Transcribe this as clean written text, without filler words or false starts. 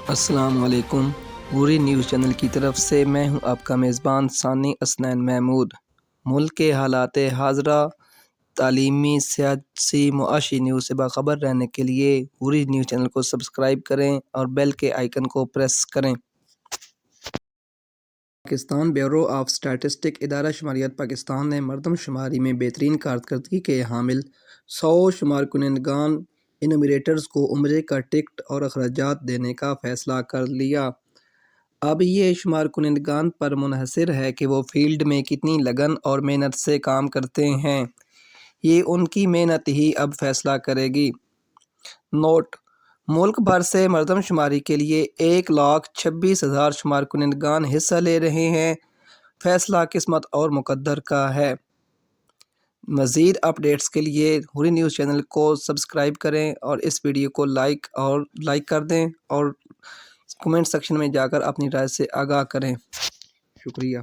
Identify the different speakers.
Speaker 1: السلام علیکم۔ پوری نیوز چینل کی طرف سے میں ہوں آپ کا میزبان ثانی اسنین محمود۔ ملک کے حالات حاضرہ، تعلیمی، سیاسی، معاشی نیوز سے باخبر رہنے کے لیے پوری نیوز چینل کو سبسکرائب کریں اور بیل کے آئیکن کو پریس کریں۔ پاکستان بیورو آف اسٹیٹسٹکس ادارہ شماریات پاکستان نے مردم شماری میں بہترین کارکردگی کے حامل 100 شمار کنندگان انومریٹرز کو عمرے کا ٹکٹ اور اخراجات دینے کا فیصلہ کر لیا۔ اب یہ شمار کنندگان پر منحصر ہے کہ وہ فیلڈ میں کتنی لگن اور محنت سے کام کرتے ہیں۔ یہ ان کی محنت ہی اب فیصلہ کرے گی۔ نوٹ: ملک بھر سے مردم شماری کے لیے 1,26,000 شمار کنندگان حصہ لے رہے ہیں۔ فیصلہ قسمت اور مقدر کا ہے۔ مزید اپڈیٹس کے لیے پوری نیوز چینل کو سبسکرائب کریں اور اس ویڈیو کو لائک کر دیں اور کمنٹ سیکشن میں جا کر اپنی رائے سے آگاہ کریں۔ شکریہ۔